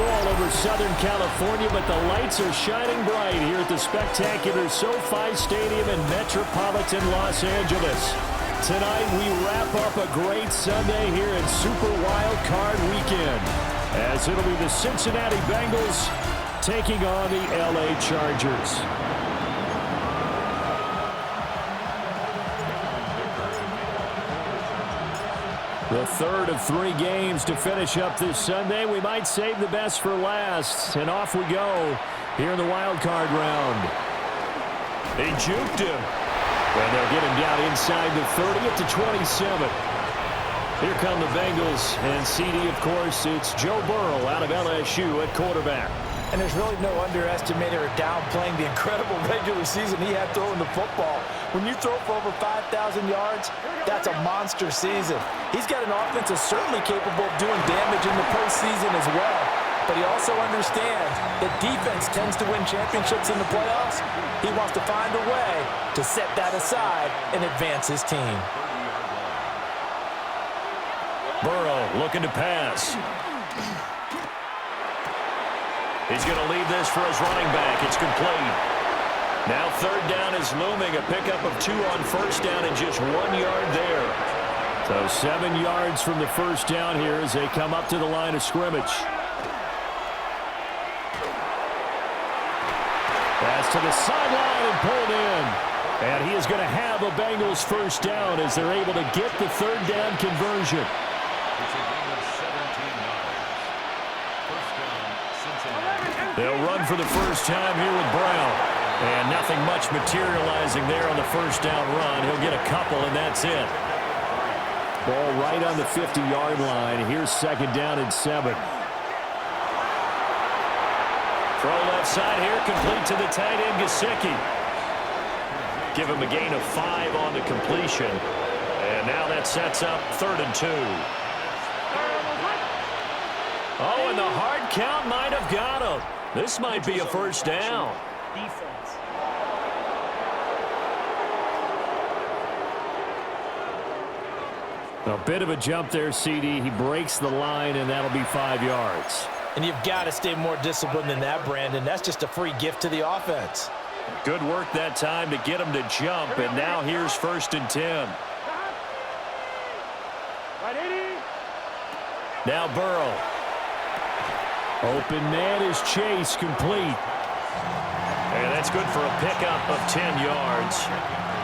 fall over Southern California, but the lights are shining bright here at the spectacular SoFi Stadium in metropolitan Los Angeles. Tonight, we wrap up a great Sunday here in Super Wild Card Weekend, as it'll be the Cincinnati Bengals taking on the LA Chargers. The third of 3 games to finish up this Sunday. We might save the best for last. And off we go here in the wild card round. They juked him. And they'll get him down inside the 30 at the 27. Here come the Bengals. And CD, of course, it's Joe Burrow out of LSU at quarterback. And there's really no underestimating or downplaying the incredible regular season he had throwing the football. When you throw for over 5,000 yards, that's a monster season. He's got an offense that's certainly capable of doing damage in the postseason as well. But he also understands that defense tends to win championships in the playoffs. He wants to find a way to set that aside and advance his team. Burrow looking to pass. He's going to leave this for his running back. It's complete. Now third down is looming. A pickup of 2 on first down and just 1 yard there. So 7 yards from the first down here as they come up to the line of scrimmage. Pass to the sideline and pulled in. And he is going to have a Bengals first down as they're able to get the third down conversion. They'll run for the first time here with Brown. And nothing much materializing there on the first down run. He'll get a couple, and that's it. Ball right on the 50-yard line. Here's second down and 7. Throw left side here, complete to the tight end, Gesicki. Give him a gain of 5 on the completion. And now that sets up 3rd and 2. Oh, and the hard count might have got him. This might be a first down. A bit of a jump there, CD. He breaks the line, and that'll be 5 yards. And you've got to stay more disciplined than that, Brandon. That's just a free gift to the offense. Good work that time to get him to jump, and now here's 1st and 10. Now Burrow. Open man is Chase, complete. And that's good for a pickup of 10 yards.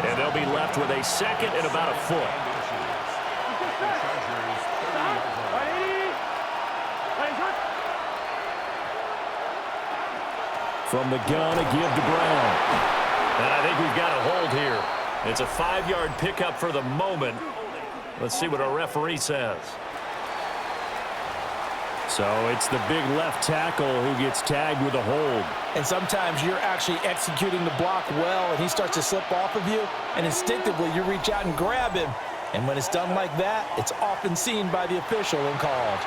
And they'll be left with a second and about a foot. From the gun, a give to Brown. And I think we've got a hold here. It's a 5-yard pickup for the moment. Let's see what our referee says. So it's the big left tackle who gets tagged with a hold. And sometimes you're actually executing the block well, and he starts to slip off of you, and instinctively you reach out and grab him. And when it's done like that, it's often seen by the official and called.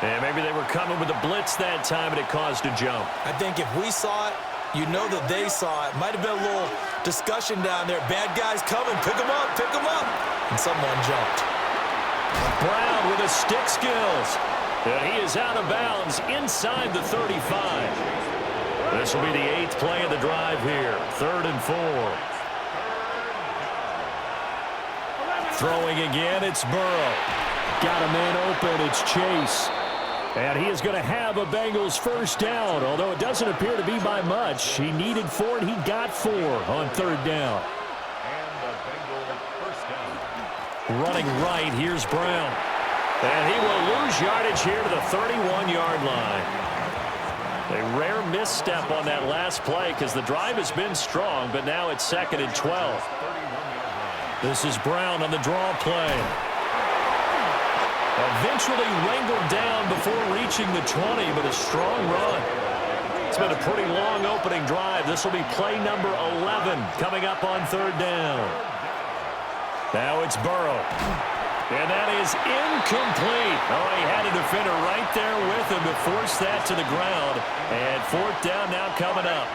And maybe they were coming with a blitz that time, and it caused a jump. I think if we saw it, you know that they saw it. Might have been a little discussion down there. Bad guys coming. Pick them up. Pick them up. And someone jumped. Brown with his stick skills. And he is out of bounds inside the 35. This will be the 8th play of the drive here. 3rd and 4. Throwing again, it's Burrow. Got a man open, it's Chase. And he is going to have a Bengals first down, although it doesn't appear to be by much. He needed 4, and he got 4 on 3rd down. Running right, here's Brown. And he will lose yardage here to the 31-yard line. A rare misstep on that last play because the drive has been strong, but now it's 2nd and 12. This is Brown on the draw play. Eventually wrangled down before reaching the 20, but a strong run. It's been a pretty long opening drive. This will be play number 11 coming up on 3rd down. Now it's Burrow. And that is incomplete. Oh, he had a defender right there with him to force that to the ground. And 4th down now coming up.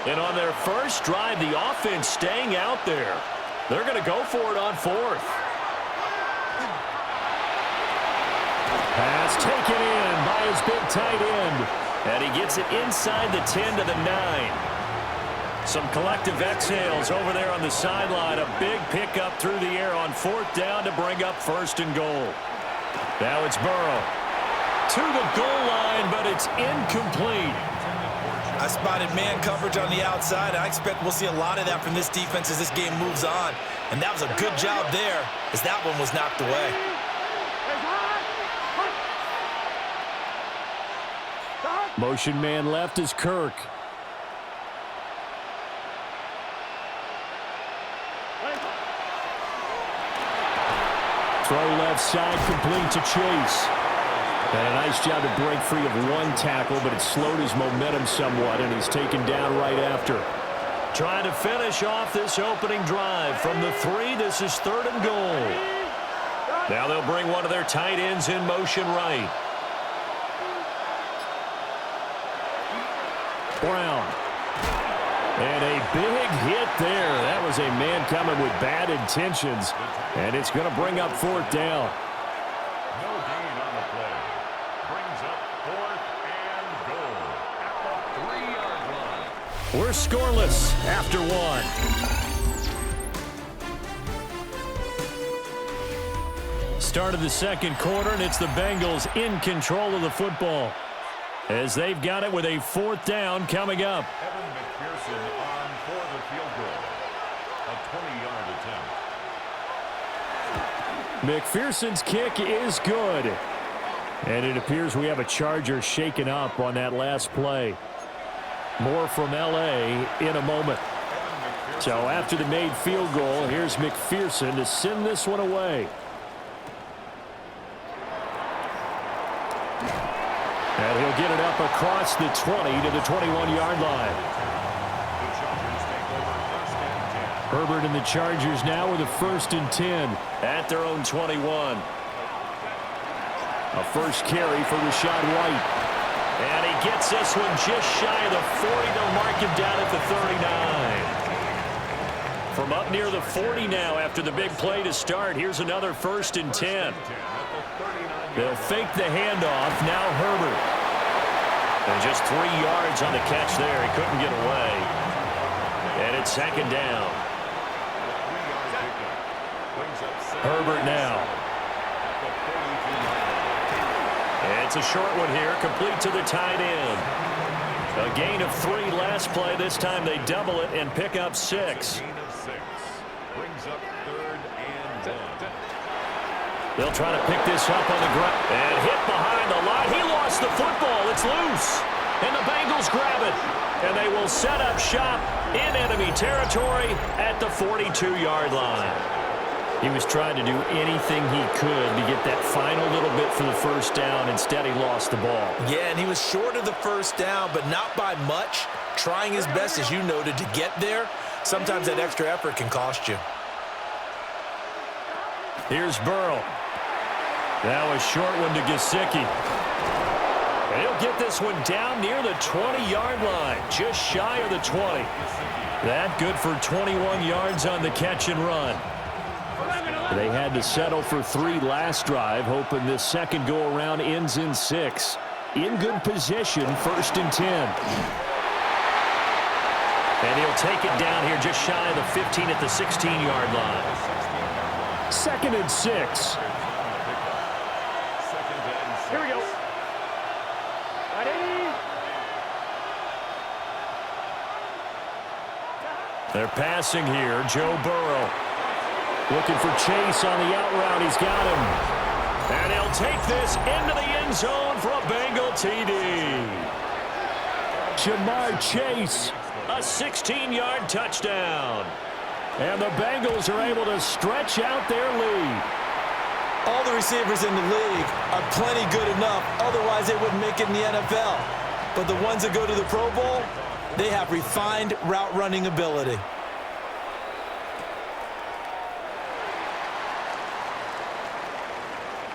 And on their first drive, the offense staying out there. They're going to go for it on 4th. Pass taken in by his big tight end. And he gets it inside the 10 to the 9. Some collective exhales over there on the sideline. A big pickup through the air on 4th down to bring up 1st and goal. Now it's Burrow. To the goal line, but it's incomplete. I spotted man coverage on the outside. I expect we'll see a lot of that from this defense as this game moves on. And that was a good job there as that one was knocked away. Motion man left is Kirk. Throw left side complete to Chase. And a nice job to break free of one tackle, but it slowed his momentum somewhat, and he's taken down right after. Trying to finish off this opening drive. From the 3, this is 3rd and goal. Now they'll bring one of their tight ends in motion right. Brown. And a big hit there. That was a man coming with bad intentions. And it's going to bring up 4th down. No gain on the play. Brings up 4th and goal at the 3-yard line. We're scoreless after 1. Start of the 2nd quarter, and it's the Bengals in control of the football as they've got it with a 4th down coming up. Evan McPherson on for the field goal. A 20-yard attempt. McPherson's kick is good. And it appears we have a Charger shaken up on that last play. More from L.A. in a moment. So after the made field goal, here's McPherson to send this one away. And he'll get it up across the 20 to the 21-yard line. Herbert and the Chargers now with a 1st and 10 at their own 21. A first carry for Rachaad White. And he gets this one just shy of the 40. They'll mark him down at the 39. From up near the 40 now after the big play to start. Here's another 1st and 10. They'll fake the handoff. Now Herbert. And just 3 yards on the catch there. He couldn't get away. And it's 2nd down. Herbert now. It's a short one here, complete to the tight end. A gain of 3 last play. This time they double it and pick up 6. Brings up 3rd and 10. They'll try to pick this up on the ground. And hit behind the line. He lost the football. It's loose. And the Bengals grab it. And they will set up shop in enemy territory at the 42-yard line. He was trying to do anything he could to get that final little bit for the 1st down. Instead, he lost the ball. Yeah, and he was short of the 1st down, but not by much. Trying his best, as you noted, to get there. Sometimes that extra effort can cost you. Here's Burrow. Now a short one to Gesicki. And he'll get this one down near the 20-yard line, just shy of the 20. That good for 21 yards on the catch and run. They had to settle for 3 last drive, hoping this second go-around ends in 6. In good position, 1st and 10. And he'll take it down here just shy of the 15 at the 16-yard line. 2nd and 6. Here we go. They're passing here. Joe Burrow. Looking for Chase on the out route. He's got him. And he'll take this into the end zone for a Bengal TD. Jamar Chase, a 16-yard touchdown. And the Bengals are able to stretch out their lead. All the receivers in the league are plenty good enough. Otherwise, they wouldn't make it in the NFL. But the ones that go to the Pro Bowl, they have refined route running ability.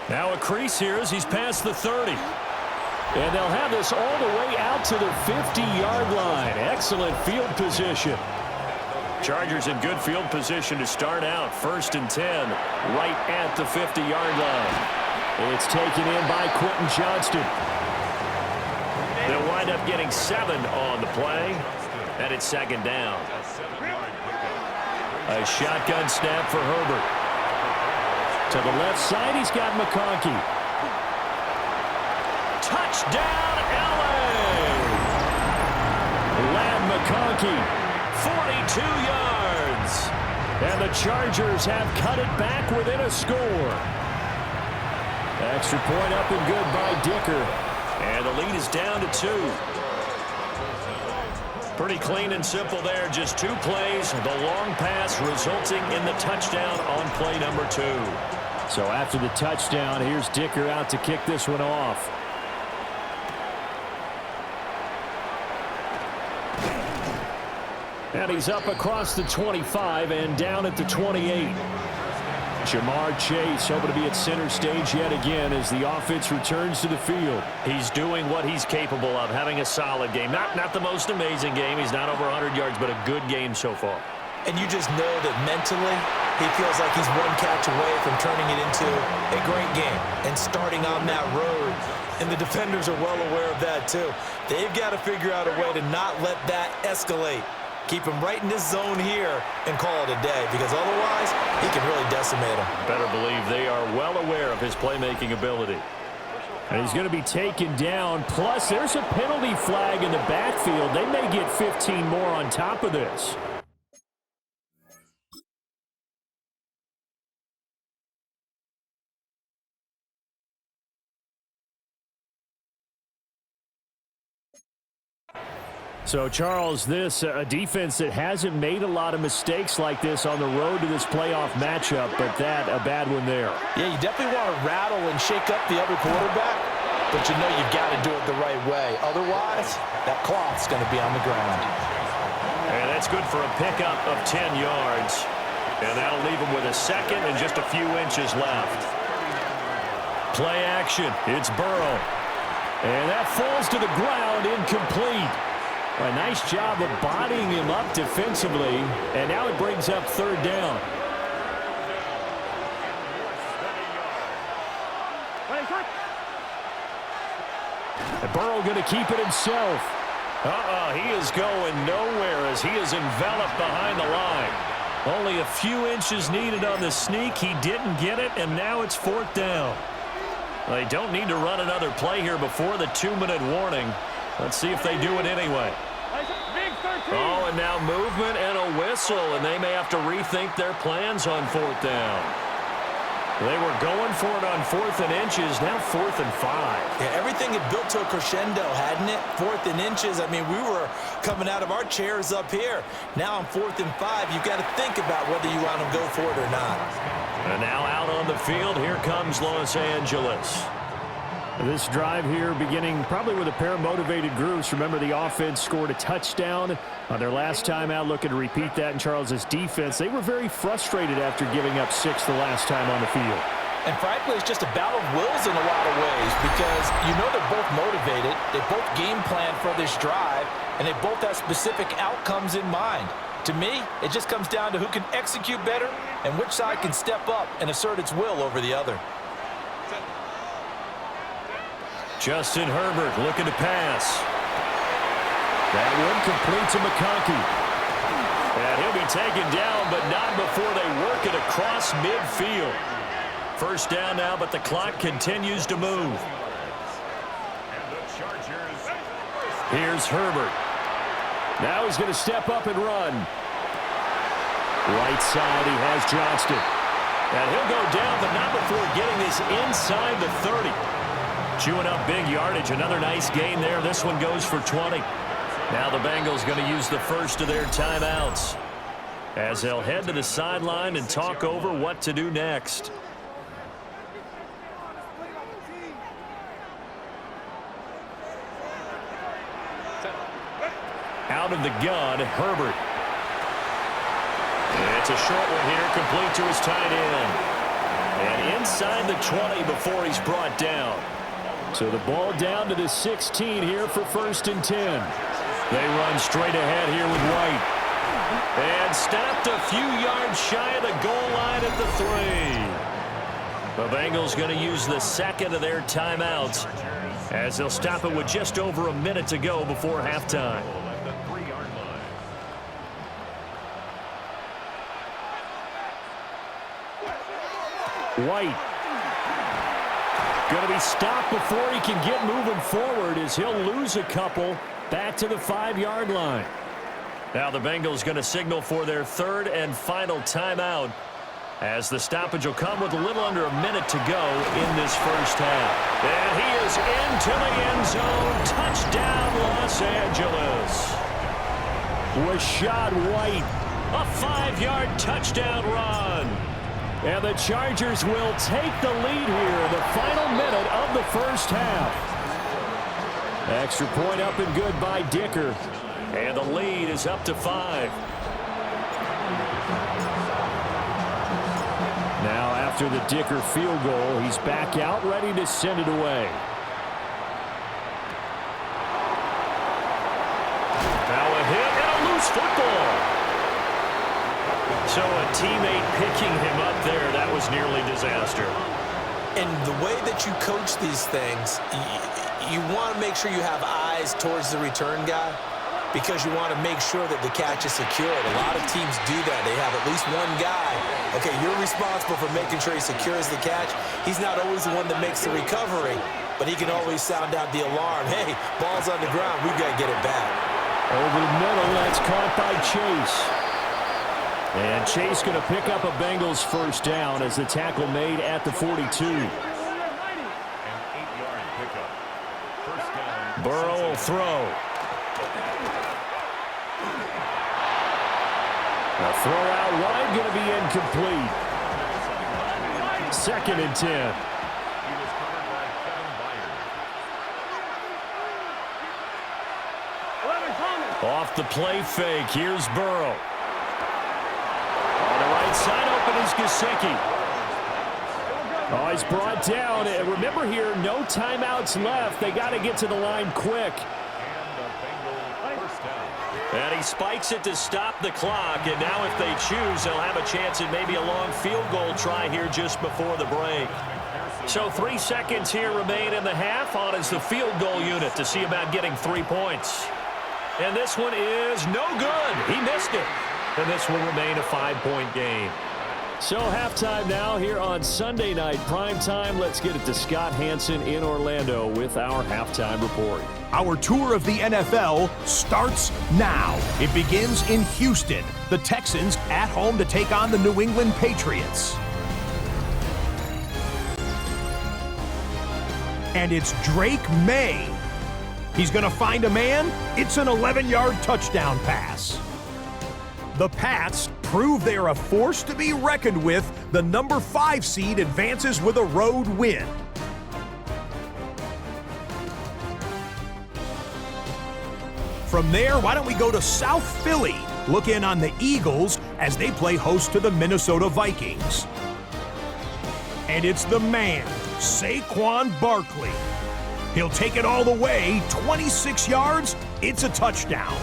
Now a crease here as he's past the 30. And they'll have this all the way out to the 50-yard line. Excellent field position. Chargers in good field position to start out. 1st and 10, right at the 50-yard line. It's taken in by Quentin Johnston. They'll wind up getting 7 on the play, and it's second down. A shotgun snap for Herbert. To the left side, he's got McConkey. Touchdown, L.A. Ladd McConkey, 42 yards. And the Chargers have cut it back within a score. Extra point up and good by Dicker. And the lead is down to 2. Pretty clean and simple there. Just 2 plays. The long pass resulting in the touchdown on play number 2. So after the touchdown, here's Dicker out to kick this one off. And he's up across the 25 and down at the 28. Jamar Chase hoping to be at center stage yet again as the offense returns to the field. He's doing what he's capable of, having a solid game. Not the most amazing game. He's not over 100 yards, but a good game so far. And you just know that mentally he feels like he's one catch away from turning it into a great game and starting on that road. And the defenders are well aware of that too. They've got to figure out a way to not let that escalate. Keep him right in this zone here and call it a day, because otherwise he can really decimate him. Better believe they are well aware of his playmaking ability. And he's going to be taken down. Plus, there's a penalty flag in the backfield. They may get 15 more on top of this. So, Charles, this a defense that hasn't made a lot of mistakes like this on the road to this playoff matchup, but that a bad one there. Yeah, you definitely want to rattle and shake up the other quarterback, but you know you've got to do it the right way. Otherwise, that cloth's going to be on the ground. And that's good for a pickup of 10 yards. And that'll leave him with a second and just a few inches left. Play action. It's Burrow. And that falls to the ground, incomplete. A nice job of bodying him up defensively, and now it brings up third down. And Burrow going to keep it himself. He is going nowhere as he is enveloped behind the line. Only a few inches needed on the sneak. He didn't get it, and now it's fourth down. They don't need to run another play here before the 2-minute warning. Let's see if they do it anyway. Oh, and now movement and a whistle, and they may have to rethink their plans on fourth down. They were going for it on 4th and inches, now 4th and 5. Yeah, everything had built to a crescendo, hadn't it? 4th and inches, I mean, we were coming out of our chairs up here. Now on 4th and 5, you've got to think about whether you want to go for it or not. And now out on the field, here comes Los Angeles. This drive here beginning probably with a pair of motivated groups. Remember, the offense scored a touchdown on their last time out, looking to repeat that in Charles's defense. They were very frustrated after giving up 6 the last time on the field. And frankly, it's just a battle of wills in a lot of ways, because you know they're both motivated, they both game plan for this drive, and they both have specific outcomes in mind. To me, it just comes down to who can execute better and which side can step up and assert its will over the other. Justin Herbert looking to pass. That one complete to McConkey. And he'll be taken down, but not before they work it across midfield. First down now, but the clock continues to move. Here's Herbert. Now he's going to step up and run. Right side, he has Johnston. And he'll go down, but not before getting this inside the 30. Chewing up big yardage. Another nice gain there. This one goes for 20. Now the Bengals going to use the first of their timeouts as they'll head to the sideline and talk over what to do next. Out of the gun, Herbert. It's a short one here, complete to his tight end. And inside the 20 before he's brought down. So the ball down to the 16 here for 1st and 10. They run straight ahead here with White. And stopped a few yards shy of the goal line at the 3. The Bengals going to use the second of their timeouts as they'll stop it with just over a minute to go before halftime. White going to be stopped before he can get moving forward as he'll lose a couple back to the 5-yard line. Now the Bengals going to signal for their third and final timeout as the stoppage will come with a little under a minute to go in this first half. And he is into the end zone. Touchdown, Los Angeles. Rashad White, a 5-yard touchdown run. And the Chargers will take the lead here in the final minute of the first half. Extra point up and good by Dicker. And the lead is up to 5. Now after the Dicker field goal, he's back out ready to send it away. Now a hit and a loose football. So a teammate picking him up there, that was nearly disaster. And the way that you coach these things, you want to make sure you have eyes towards the return guy because you want to make sure that the catch is secured. A lot of teams do that. They have at least one guy. Okay, you're responsible for making sure he secures the catch. He's not always the one that makes the recovery, but he can always sound out the alarm. Hey, ball's on the ground. We've got to get it back. Over the middle, that's caught by Chase. And Chase going to pick up a Bengals first down as the tackle made at the 42. An 8-yard pickup. First down. Burrow will throw. A throw out wide going to be incomplete. 2nd and 10. He was covered by Kevin Byard. Off the play fake, here's Burrow. On the right side open is Gesicki. Oh, he's brought down. And remember here, no timeouts left. They got to get to the line quick. And he spikes it to stop the clock. And now if they choose, they'll have a chance at maybe a long field goal try here just before the break. So 3 seconds here remain in the half. On is the field goal unit to see about getting 3 points. And this one is no good. He missed it. And this will remain a 5-point game. So halftime now here on Sunday night prime time. Let's get it to Scott Hansen in Orlando with our halftime report. Our tour of the NFL starts now. It begins in Houston. The Texans at home to take on the New England Patriots. And it's Drake May. He's going to find a man. It's an 11-yard touchdown pass. The Pats prove they are a force to be reckoned with. The number 5 seed advances with a road win. From there, why don't we go to South Philly? Look in on the Eagles as they play host to the Minnesota Vikings. And it's the man, Saquon Barkley. He'll take it all the way, 26 yards, it's a touchdown.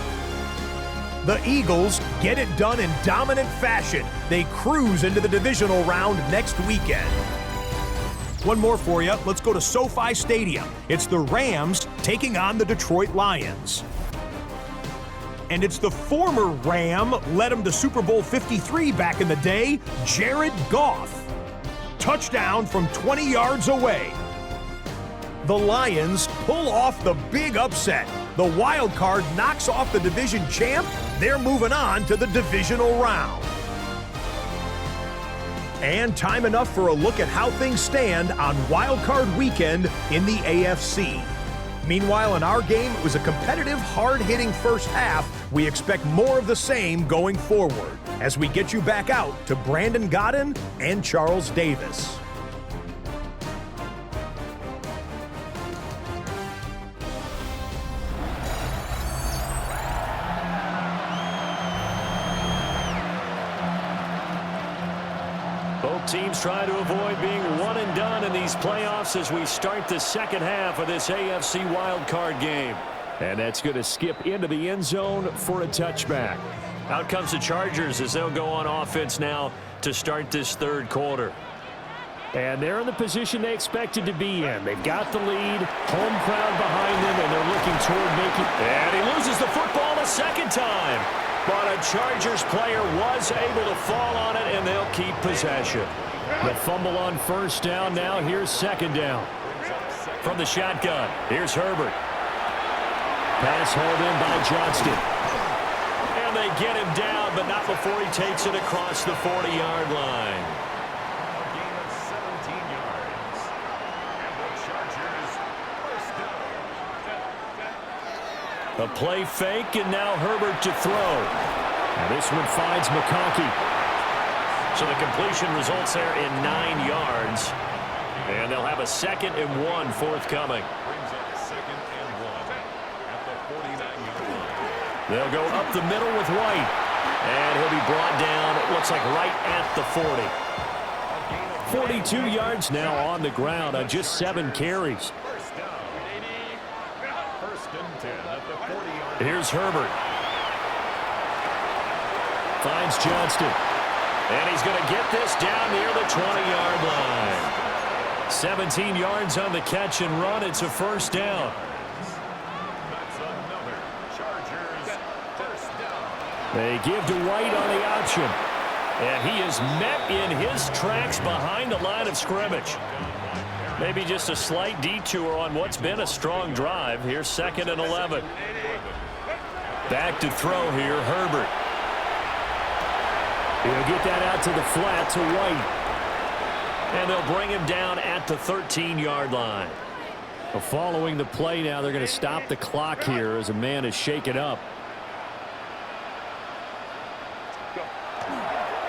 The Eagles get it done in dominant fashion. They cruise into the divisional round next weekend. One more for you. Let's go to SoFi Stadium. It's the Rams taking on the Detroit Lions. And it's the former Ram, led him to Super Bowl 53 back in the day, Jared Goff. Touchdown from 20 yards away. The Lions pull off the big upset. The wild card knocks off the division champ. They're moving on to the divisional round. And time enough for a look at how things stand on wild card weekend in the AFC. Meanwhile, in our game, it was a competitive, hard-hitting first half. We expect more of the same going forward as we get you back out to Brandon Godden and Charles Davis. Both teams trying to avoid being one and done in these playoffs as we start the second half of this AFC wildcard game. And that's going to skip into the end zone for a touchback. Out comes the Chargers as they'll go on offense now to start this third quarter. And they're in the position they expected to be in. They've got the lead, home crowd behind them, and they're looking toward making... And he loses the football a second time. But a Chargers player was able to fall on it, and they'll keep possession. The fumble on first down. Now here's second down. From the shotgun, here's Herbert. Pass hauled in by Johnston. And they get him down, but not before he takes it across the 40-yard line. A gain of 17 yards. And the Chargers first down. A play fake, and now Herbert to throw. Now this one finds McConkey. So the completion results there in 9 yards. And they'll have a 2nd and 1 forthcoming. Brings up 2nd and 1 at the 49-yard line. They'll go up the middle with White. And he'll be brought down, it looks like right at the 40. 42 yards now on the ground on just 7 carries. First down. First and 10 at the 40-yard line. Here's Herbert. Finds Johnston. And he's going to get this down near the 20-yard line. 17 yards on the catch and run. It's a first down. That's another Chargers first down. They give to White on the option. And he is met in his tracks behind the line of scrimmage. Maybe just a slight detour on what's been a strong drive. Here's 2nd and 11. Back to throw here, Herbert. He'll get that out to the flat to White. And they'll bring him down at the 13-yard line. Well, following the play now, they're going to stop the clock here as a man is shaken up.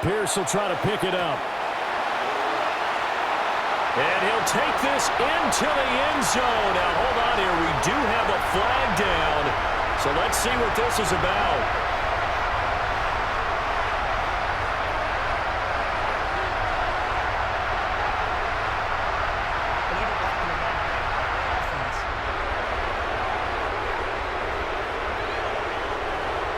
Pierce will try to pick it up. And he'll take this into the end zone. Now, hold on here. We do have a flag down. So let's see what this is about.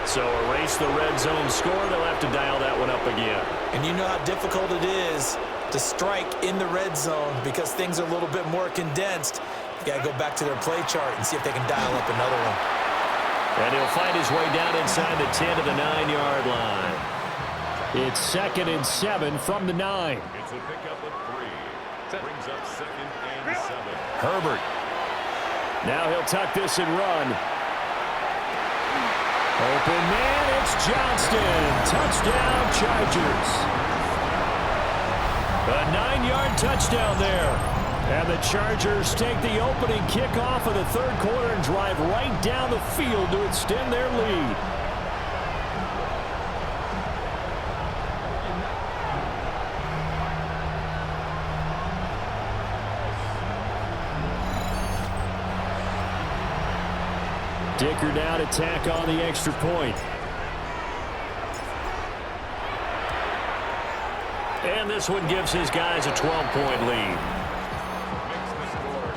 So erase the red zone score. They'll have to dial that one up again. And you know how difficult it is to strike in the red zone because things are a little bit more condensed. You got to go back to their play chart and see if they can dial up another one. And he'll find his way down inside the 10 to the 9-yard line. It's 2nd and 7 from the 9. It's a pickup of 3. Brings up 2nd and 7. Herbert. Now he'll tuck this and run. Open man, it's Johnston. Touchdown, Chargers. A 9-yard touchdown there. And the Chargers take the opening kickoff of the third quarter and drive right down the field to extend their lead. Dicker now to tack on the extra point. And this one gives his guys a 12-point lead.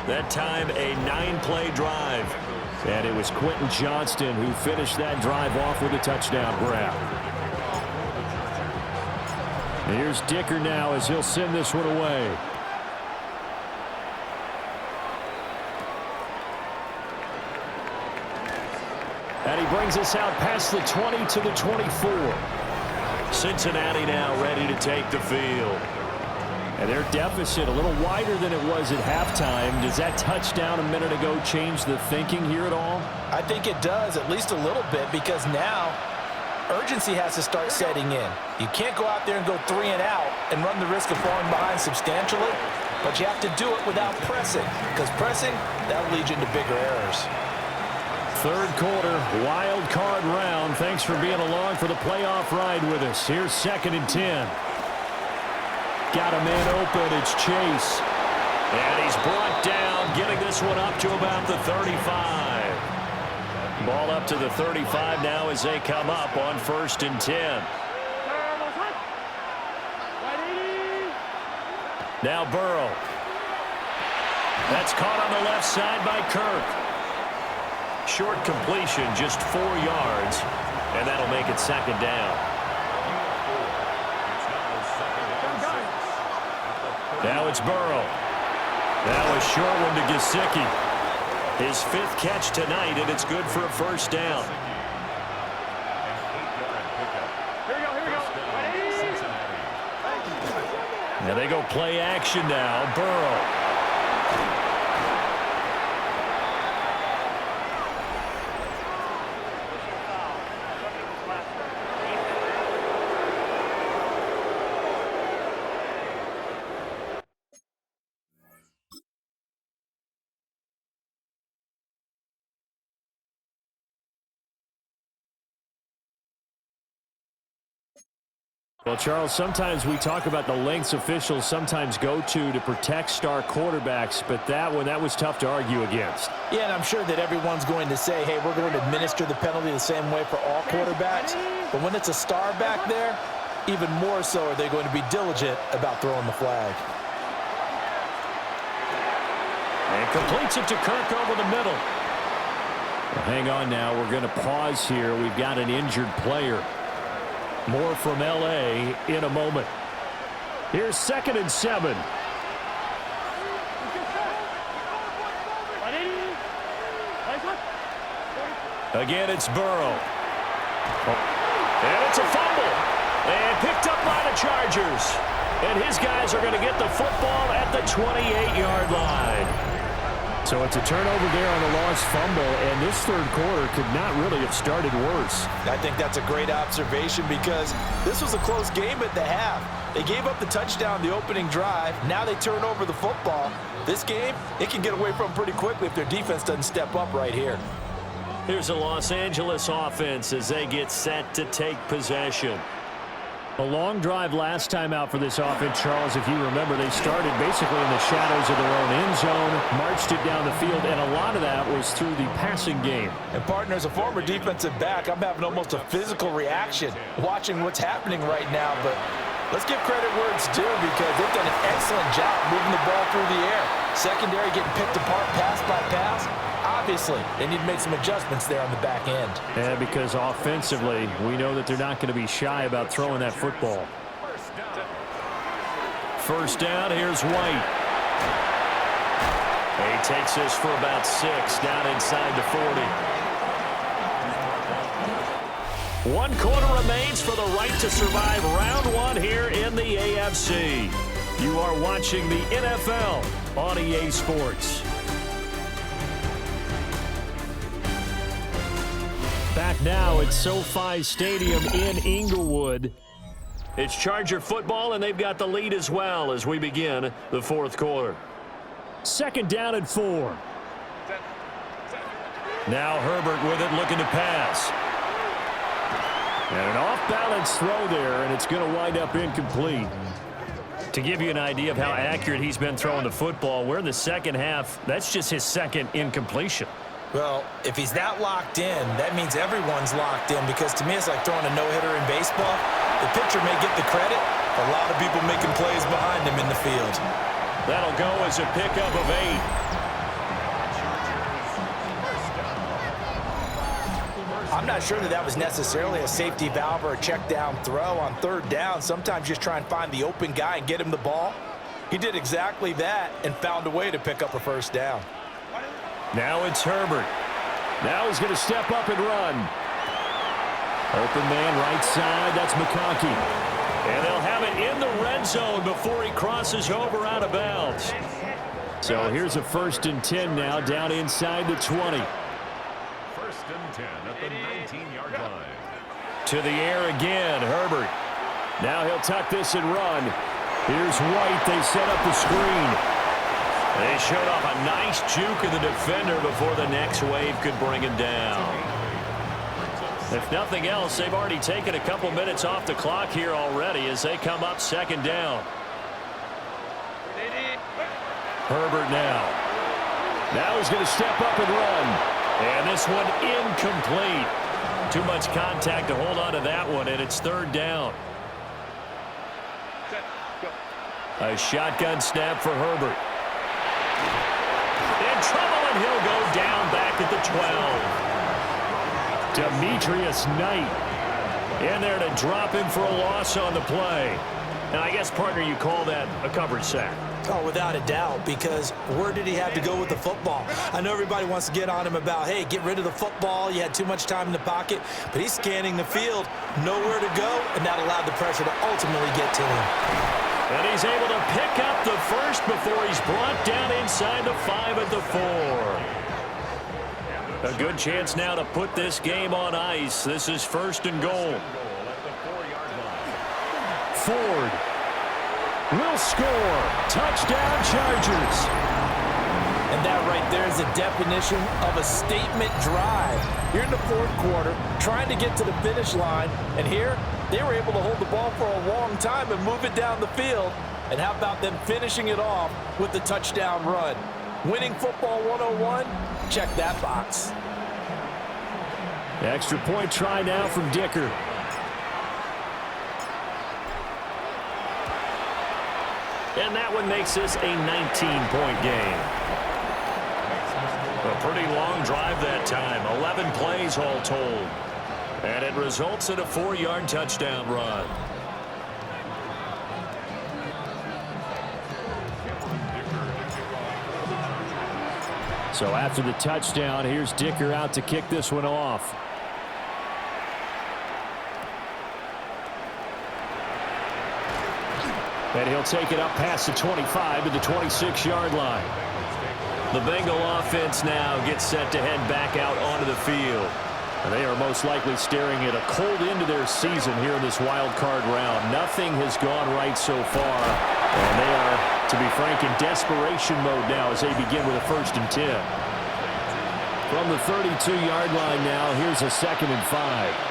That time a 9-play drive. And it was Quentin Johnston who finished that drive off with a touchdown grab. And here's Dicker now as he'll send this one away. And he brings us out past the 20 to the 24. Cincinnati now ready to take the field. And their deficit a little wider than it was at halftime. Does that touchdown a minute ago change the thinking here at all? I think it does, at least a little bit, because now urgency has to start setting in. You can't go out there and go 3 and out and run the risk of falling behind substantially, but you have to do it without pressing, because pressing, that'll lead you into bigger errors. Third quarter, wild card round. Thanks for being along for the playoff ride with us. Here's 2nd and 10. Got a man open. It's Chase. And he's brought down, getting this one up to about the 35. Ball up to the 35 now as they come up on 1st and 10. Now Burrow. That's caught on the left side by Kirk. Short completion, just 4 yards, and that'll make it 2nd down. Now it's Burrow. That was short one to Gesicki. His 5th catch tonight, and it's good for a first down. Now they go play action now. Burrow. Well, Charles, sometimes we talk about the lengths officials sometimes go to protect star quarterbacks, but that was tough to argue against. Yeah, and I'm sure that everyone's going to say, hey, we're going to administer the penalty the same way for all quarterbacks. But when it's a star back there, even more so are they going to be diligent about throwing the flag. And completes it to Kirk over the middle. Well, hang on now. We're going to pause here. We've got an injured player. More from L.A. in a moment. Here's 2nd and 7. Again, it's Burrow. And it's a fumble. And picked up by the Chargers. And his guys are going to get the football at the 28-yard line. So it's a turnover there on the lost fumble, and this third quarter could not really have started worse. I think that's a great observation because this was a close game at the half. They gave up the touchdown the opening drive. Now they turn over the football. This game, it can get away from pretty quickly if their defense doesn't step up right here. Here's a Los Angeles offense as they get set to take possession. A long drive last time out for this offense, Charles. If you remember, they started basically in the shadows of their own end zone, marched it down the field, and a lot of that was through the passing game. And, partner, as a former defensive back, I'm having almost a physical reaction watching what's happening right now. But let's give credit where it's due because they've done an excellent job moving the ball through the air. Secondary getting picked apart pass by pass. Obviously, they need to make some adjustments there on the back end. Yeah, because offensively, we know that they're not going to be shy about throwing that football. First down, here's White. He takes this for about 6, down inside the 40. 1 quarter remains for the right to survive round 1 here in the AFC. You are watching the NFL on EA Sports. Back now at SoFi Stadium in Inglewood. It's Charger football, and they've got the lead as well as we begin the 4th quarter. 2nd down and 4. Now Herbert with it, looking to pass. And an off-balance throw there, and it's going to wind up incomplete. To give you an idea of how accurate he's been throwing the football, we're in the second half. That's just his 2nd incompletion. Well, if he's that locked in, that means everyone's locked in because to me it's like throwing a no-hitter in baseball. The pitcher may get the credit, a lot of people making plays behind him in the field. That'll go as a pickup of 8. I'm not sure that was necessarily a safety valve or a check down throw on 3rd down. Sometimes just try and find the open guy and get him the ball. He did exactly that and found a way to pick up a first down. Now it's Herbert. Now he's going to step up and run. Open man right side. That's McConkey. And they'll have it in the red zone before he crosses over out of bounds. So here's a 1st and 10 now down inside the 20. 1st and 10 at the 19-yard line. To the air again, Herbert. Now he'll tuck this and run. Here's White. They set up the screen. They showed off a nice juke of the defender before the next wave could bring him down. If nothing else, they've already taken a couple minutes off the clock here already as they come up 2nd down. Herbert now. Now he's going to step up and run. And this one incomplete. Too much contact to hold on to that one, and it's 3rd down. A shotgun snap for Herbert. In trouble, and he'll go down back at the 12. Demetrius Knight in there to drop him for a loss on the play. And I guess, partner, you call that a coverage sack. Oh, without a doubt, because where did he have to go with the football? I know everybody wants to get on him about, hey, get rid of the football. You had too much time in the pocket. But he's scanning the field, nowhere to go, and that allowed the pressure to ultimately get to him. And he's able to pick up the first before he's brought down inside the 5 at the 4. A good chance now to put this game on ice. This is 1st and goal. Ford will score. Touchdown, Chargers. And that right there is the definition of a statement drive. You're in the 4th quarter, trying to get to the finish line, and here they were able to hold the ball for a long time and move it down the field. And how about them finishing it off with the touchdown run? Winning football 101, check that box. Extra point try now from Dicker. And that one makes this a 19-point game. A pretty long drive that time. 11 plays all told. And it results in a 4-yard touchdown run. So after the touchdown, here's Dicker out to kick this one off. And he'll take it up past the 25 to the 26-yard line. The Bengal offense now gets set to head back out onto the field. And they are most likely staring at a cold end to their season here in this wild card round. Nothing has gone right so far. And they are, to be frank, in desperation mode now as they begin with a 1st and 10. From the 32-yard line now, here's a 2nd and 5.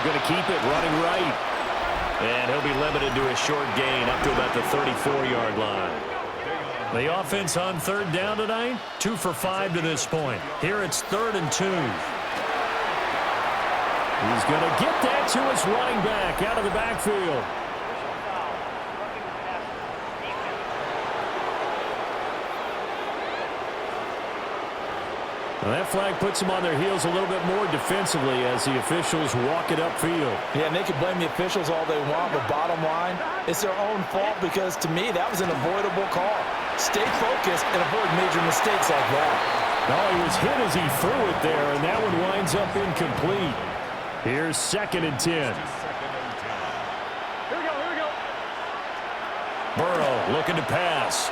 Going to keep it running right. And he'll be limited to a short gain up to about the 34-yard line. The offense on 3rd down tonight, 2 for 5 to this point. Here it's 3rd and 2. He's going to get that to his running back out of the backfield. Well, that flag puts them on their heels a little bit more defensively as the officials walk it upfield. Yeah, and they can blame the officials all they want, but bottom line, it's their own fault because, to me, that was an avoidable call. Stay focused and avoid major mistakes like that. No, he was hit as he threw it there, and that one winds up incomplete. Here's 2nd and 10. Here we go. Burrow looking to pass.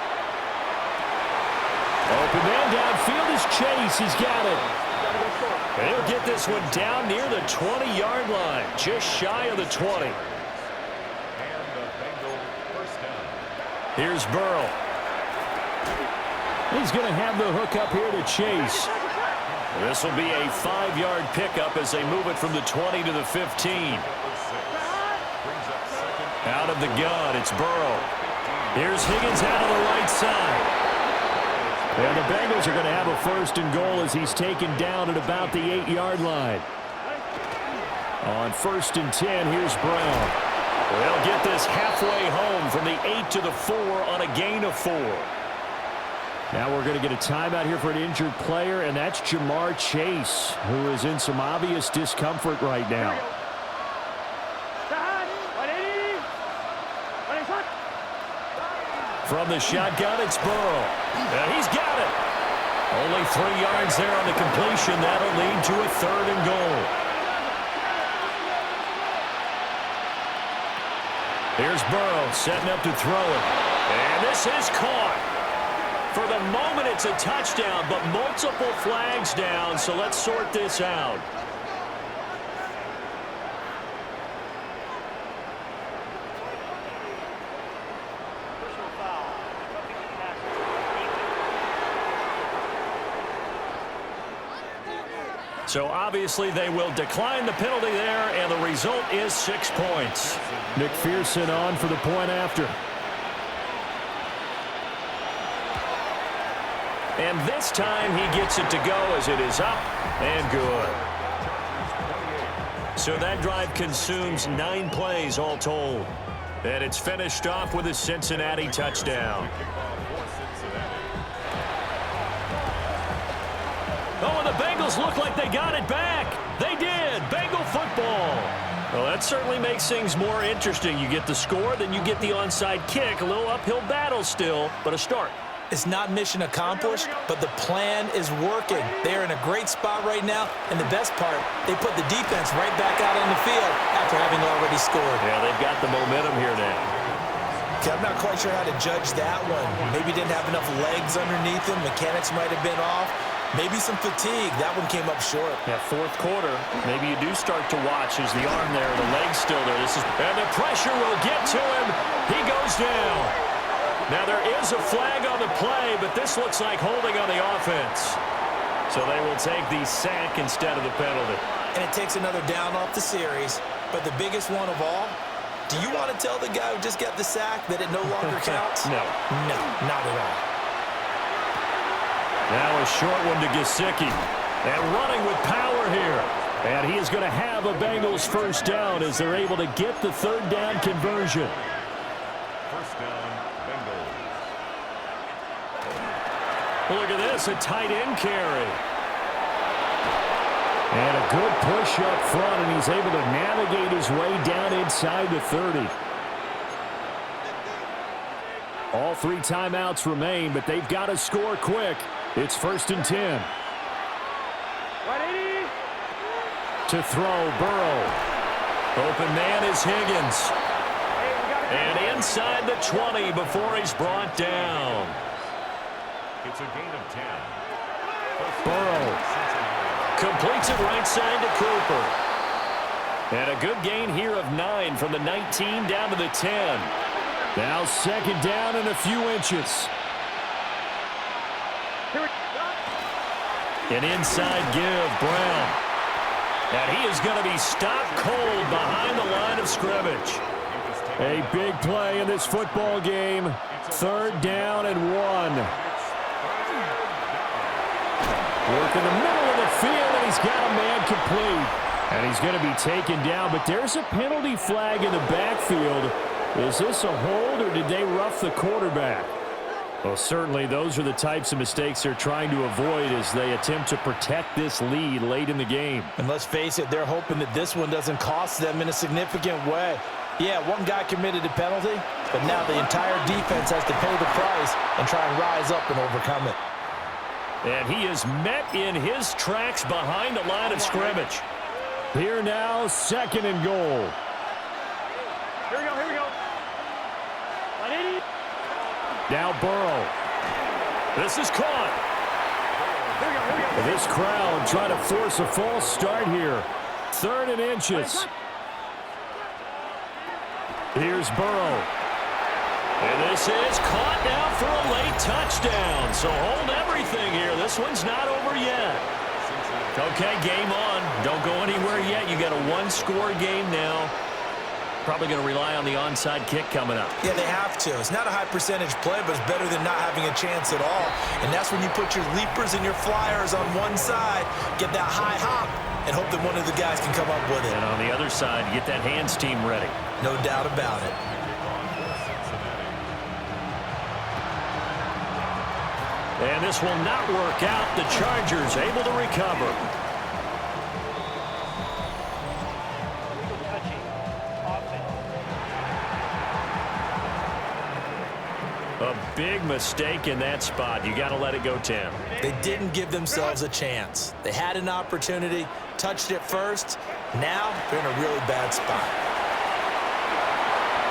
Open man downfield is Chase. He's got it. And he'll get this one down near the 20-yard line, just shy of the 20. And the Bengal 1st down. Here's Burrow. He's going to have the hook up here to Chase. This will be a 5-yard pickup as they move it from the 20 to the 15. Out of the gun, it's Burrow. Here's Higgins out of the right side. And the Bengals are going to have a 1st and goal as he's taken down at about the 8-yard line. On 1st and 10, here's Brown. They'll get this halfway home from the 8 to the 4 on a gain of 4. Now we're going to get a timeout here for an injured player, and that's Jamar Chase, who is in some obvious discomfort right now. From the shotgun, it's Burrow. And he's got it. Only 3 yards there on the completion. That'll lead to a 3rd and goal. Here's Burrow setting up to throw it. And this is caught. For the moment, it's a touchdown, but multiple flags down, so let's sort this out. So obviously they will decline the penalty there, and the result is 6 points. McPherson on for the point after. And this time he gets it to go as it is up and good. So that drive consumes 9 plays all told. And it's finished off with a Cincinnati touchdown. Oh, and the Bengals look like they got it back. They did. Bengal football certainly makes things more interesting. You get the score, then you get the onside kick. A little uphill battle still, but a start. It's not mission accomplished, but the plan is working. They're in a great spot right now, and the best part, they put the defense right back out on the field after having already scored. Yeah, they've got the momentum here now. Okay, I'm not quite sure how to judge that one. Maybe didn't have enough legs underneath him. Mechanics might have been off. Maybe some fatigue. That one came up short. Yeah, fourth quarter, maybe you do start to watch as the arm there, the leg's still there. And the pressure will get to him. He goes down. Now, there is a flag on the play, but this looks like holding on the offense. So they will take the sack instead of the penalty. And it takes another down off the series. But the biggest one of all, do you want to tell the guy who just got the sack that it no longer counts? No. No, not at all. Now a short one to Gesicki. And running with power here. And he is going to have a Bengals first down as they're able to get the third down conversion. First down, Bengals. Look at this, a tight end carry. And a good push up front, and he's able to navigate his way down inside the 30. All 3 timeouts remain, but they've got to score quick. It's 1st and 10. To throw, Burrow. Open man is Higgins. And inside the 20 before he's brought down. It's a gain of 10. Burrow completes it right side to Cooper. And a good gain here of 9 from the 19 down to the 10. Now 2nd down and a few inches. An inside give, Brown. And he is going to be stopped cold behind the line of scrimmage. A big play in this football game. 3rd down and 1. Work in the middle of the field, and he's got a man complete. And he's going to be taken down, but there's a penalty flag in the backfield. Is this a hold, or did they rough the quarterback? Well, certainly those are the types of mistakes they're trying to avoid as they attempt to protect this lead late in the game. And let's face it, they're hoping that this one doesn't cost them in a significant way. Yeah, one guy committed a penalty, but now the entire defense has to pay the price and try and rise up and overcome it. And he is met in his tracks behind the line of scrimmage. Here now, 2nd and goal. Here we go. Now Burrow. This is caught. Here we go. This crowd trying to force a false start here. 3rd and inches. Here's Burrow. And this is caught now for a late touchdown. So hold everything here. This one's not over yet. Okay, game on. Don't go anywhere yet. You got a 1-score game now. Probably going to rely on the onside kick coming up. Yeah, they have to. It's not a high percentage play, but it's better than not having a chance at all. And that's when you put your leapers and your flyers on one side, get that high hop, and hope that one of the guys can come up with it. And on the other side, get that hands team ready. No doubt about it. And this will not work out. The Chargers able to recover. A big mistake in that spot. You got to let it go, Tim. They didn't give themselves a chance. They had an opportunity, touched it first. Now they're in a really bad spot.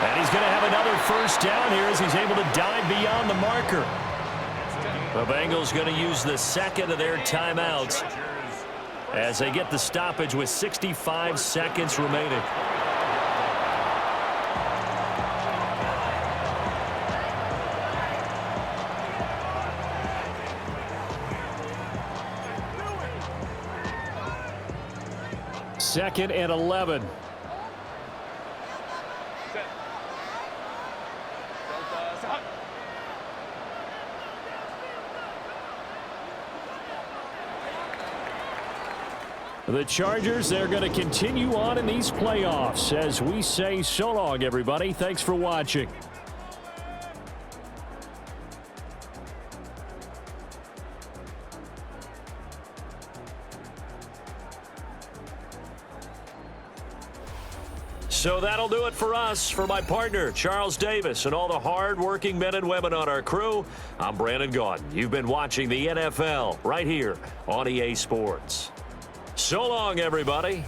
And he's going to have another first down here as he's able to dive beyond the marker. The Bengals going to use the 2nd of their timeouts as they get the stoppage with 65 seconds remaining. Second and 11. The Chargers, they're going to continue on in these playoffs as we say so long, everybody. Thanks for watching. So that'll do it for us. For my partner, Charles Davis, and all the hard-working men and women on our crew, I'm Brandon Gaudin. You've been watching the NFL right here on EA Sports. So long, everybody.